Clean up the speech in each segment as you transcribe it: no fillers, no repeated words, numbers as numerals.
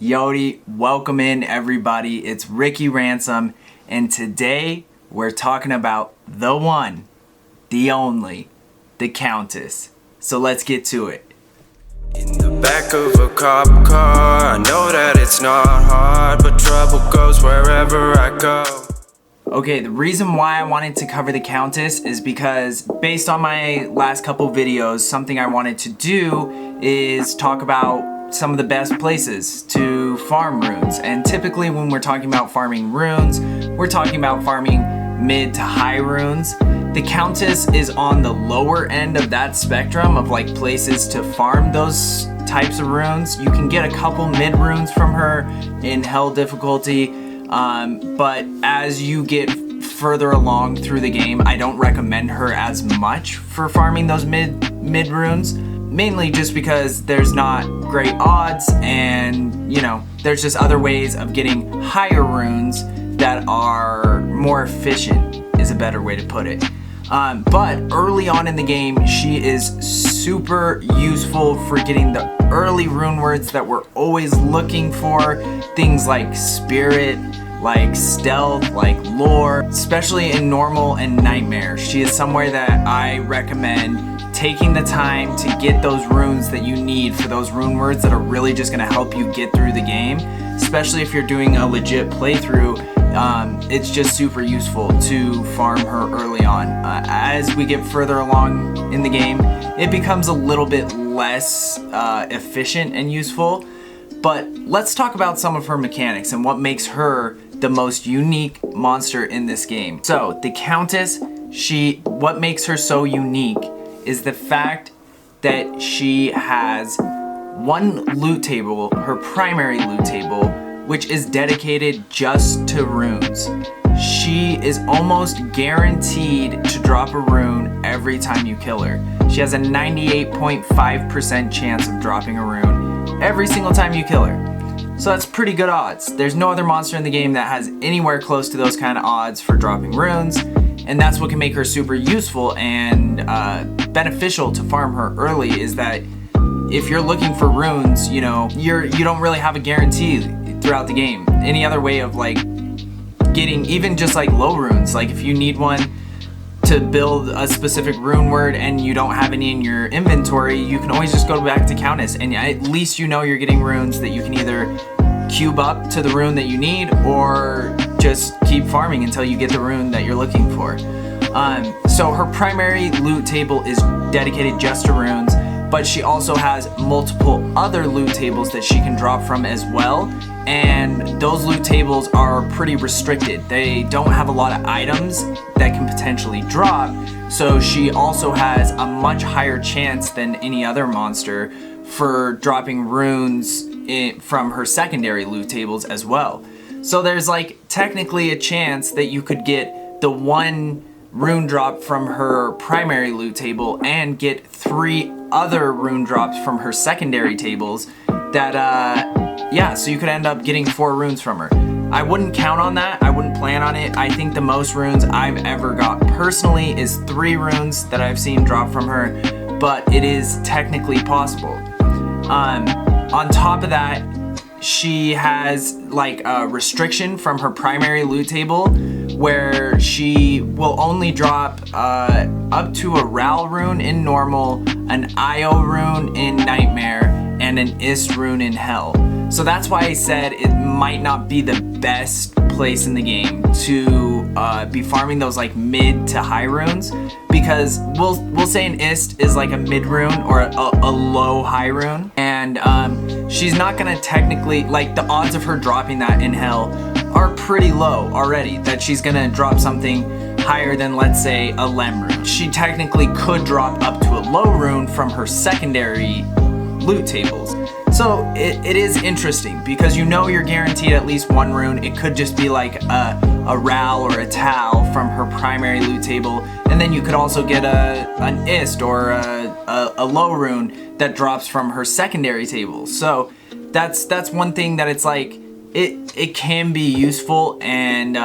Yodi, welcome in everybody. It's Ricky Ransom, and today we're talking about the one, the only, the Countess. So let's get to it. In the back of a cop car, I know that it's not hard, but trouble goes wherever I go. Okay, the reason why I wanted to cover the Countess is because based on my last couple videos, something I wanted to do is talk about some of the best places to farm runes. And typically when we're talking about farming runes, we're talking about farming mid to high runes. The Countess is on the lower end of that spectrum of like places to farm those types of runes. You can get a couple mid runes from her in hell difficulty, but as you get further along through the game, I don't recommend her as much for farming those mid runes. Mainly just because there's not great odds, and you know, there's just other ways of getting higher runes that are more efficient, is a better way to put it. But early on in the game, she is super useful for getting the early rune words that we're always looking for. Things like spirit, like stealth, like lore, especially in normal and nightmare. She is somewhere that I recommend taking the time to get those runes that you need for those rune words that are really just going to help you get through the game, especially if you're doing a legit playthrough. It's just super useful to farm her early on. As we get further along in the game, it becomes a little bit less efficient and useful. But let's talk about some of her mechanics and what makes her the most unique monster in this game. So the Countess, what makes her so unique is the fact that she has one loot table, her primary loot table, which is dedicated just to runes. She is almost guaranteed to drop a rune every time you kill her. She has a 98.5% chance of dropping a rune every single time you kill her. So that's pretty good odds. There's no other monster in the game that has anywhere close to those kind of odds for dropping runes, and that's what can make her super useful and beneficial to farm her early, is that if you're looking for runes, you know, you don't really have a guarantee throughout the game. Any other way of like getting even just like low runes, like if you need one to build a specific rune word and you don't have any in your inventory, you can always just go back to Countess, and at least you know you're getting runes that you can either cube up to the rune that you need or just keep farming until you get the rune that you're looking for. So her primary loot table is dedicated just to runes, but she also has multiple other loot tables that she can drop from as well, and those loot tables are pretty restricted. They don't have a lot of items that can potentially drop, so she also has a much higher chance than any other monster for dropping runes from her secondary loot tables as well. So there's like technically a chance that you could get the one rune drop from her primary loot table and get 3 other rune drops from her secondary tables that so you could end up getting 4 runes from her. I wouldn't count on that. I wouldn't plan on it. I think the most runes I've ever got personally is 3 runes that I've seen drop from her, but it is technically possible. On top of that, she has like a restriction from her primary loot table where she will only drop up to a Ral rune in normal, an Io rune in nightmare, and an Is rune in hell. So that's why I said it might not be the best place in the game to be farming those like mid to high runes, because we'll say an Ist is like a mid rune or a low high rune, and she's not gonna technically, like, the odds of her dropping that in hell are pretty low already, that she's gonna drop something higher than, let's say, a Lem rune. She technically could drop up to a low rune from her secondary loot tables. So it is interesting because you know you're guaranteed at least 1 rune. It could just be like a Ral or a Tau from her primary loot table, and then you could also get an Ist or a low rune that drops from her secondary table. So that's one thing that it's like it can be useful, and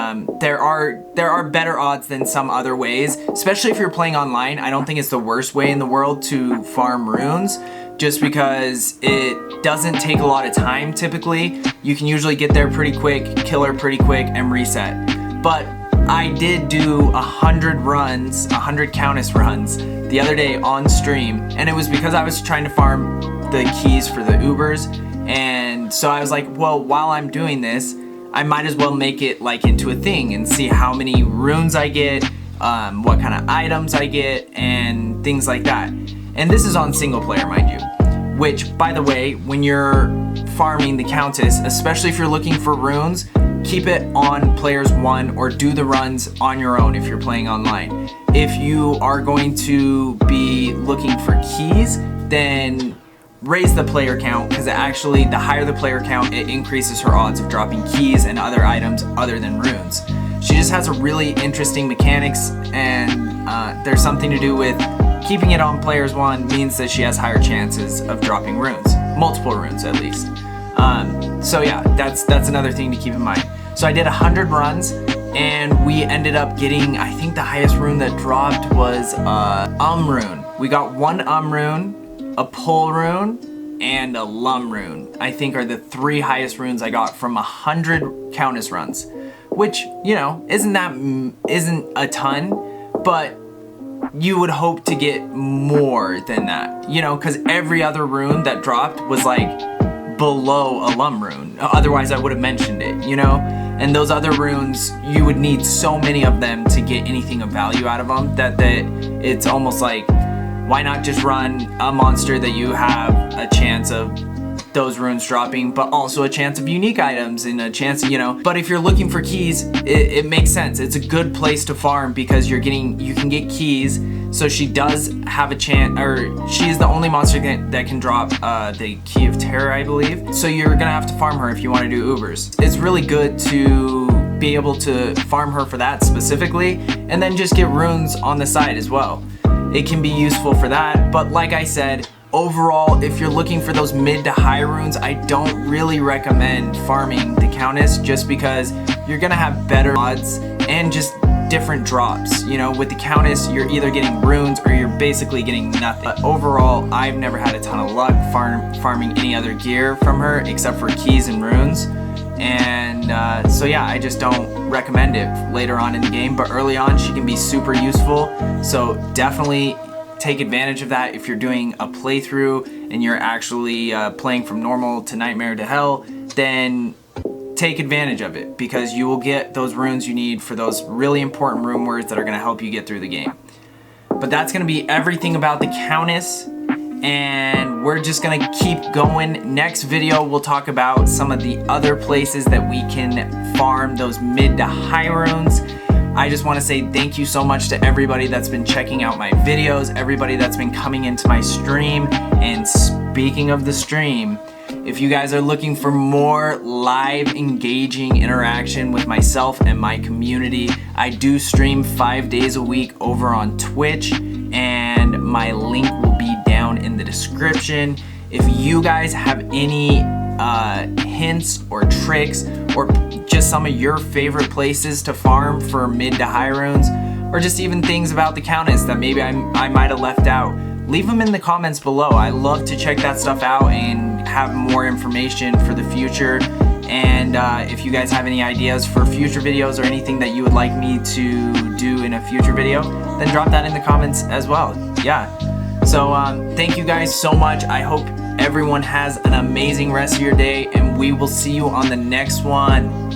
there are better odds than some other ways, especially if you're playing online. I don't think it's the worst way in the world to farm runes, just because it doesn't take a lot of time typically. You can usually get there pretty quick, kill her pretty quick, and reset. But I did do 100 runs, 100 Countess runs the other day on stream, and it was because I was trying to farm the keys for the Ubers, and so I was like, well, while I'm doing this, I might as well make it like into a thing and see how many runes I get, what kind of items I get, and things like that. And this is on single player, mind you, which, by the way, when you're farming the Countess, especially if you're looking for runes, keep it on players 1 or do the runs on your own if you're playing online. If you are going to be looking for keys, then raise the player count, because actually the higher the player count, it increases her odds of dropping keys and other items other than runes. She just has a really interesting mechanics, and there's something to do with keeping it on players 1 means that she has higher chances of dropping runes, multiple runes at least. So yeah, that's another thing to keep in mind. So I did 100 runs, and we ended up getting, I think the highest rune that dropped was rune. We got 1 rune, a pull rune, and a lum rune. I think are the 3 highest runes I got from 100 Countess runs, which, you know, isn't a ton, but you would hope to get more than that, you know, because every other rune that dropped was like below a lum rune. Otherwise I would have mentioned it, you know? And those other runes, you would need so many of them to get anything of value out of them that it's almost like, why not just run a monster that you have a chance of those runes dropping, but also a chance of unique items and a chance of, you know. But if you're looking for keys, it makes sense. It's a good place to farm because you can get keys. So she does have a chance, or she is the only monster that can drop the Key of Terror, I believe. So you're gonna have to farm her if you want to do Ubers. It's really good to be able to farm her for that specifically, and then just get runes on the side as well. It can be useful for that, but like I said, overall, if you're looking for those mid to high runes, I don't really recommend farming the Countess, just because you're gonna have better odds and just different drops. You know, with the Countess, you're either getting runes or you're basically getting nothing. But overall, I've never had a ton of luck farming any other gear from her except for keys and runes. And so yeah, I just don't recommend it later on in the game, but early on she can be super useful. So definitely take advantage of that if you're doing a playthrough and you're actually playing from normal to nightmare to hell. Then take advantage of it, because you will get those runes you need for those really important rune words that are going to help you get through the game. But that's going to be everything about the Countess, and we're just going to keep going. Next video we'll talk about some of the other places that we can farm those mid to high runes. I just want to say thank you so much to everybody that's been checking out my videos, everybody that's been coming into my stream. And speaking of the stream, if you guys are looking for more live engaging interaction with myself and my community, I do stream 5 days a week over on Twitch, and my link will be down in the description. If you guys have any hints or tricks, or just some of your favorite places to farm for mid to high runes, or just even things about the Countess that maybe I might have left out, leave them in the comments below. I love to check that stuff out and have more information for the future. And if you guys have any ideas for future videos or anything that you would like me to do in a future video, then drop that in the comments as well. Yeah. So thank you guys so much. I hope everyone has an amazing rest of your day, and we will see you on the next one.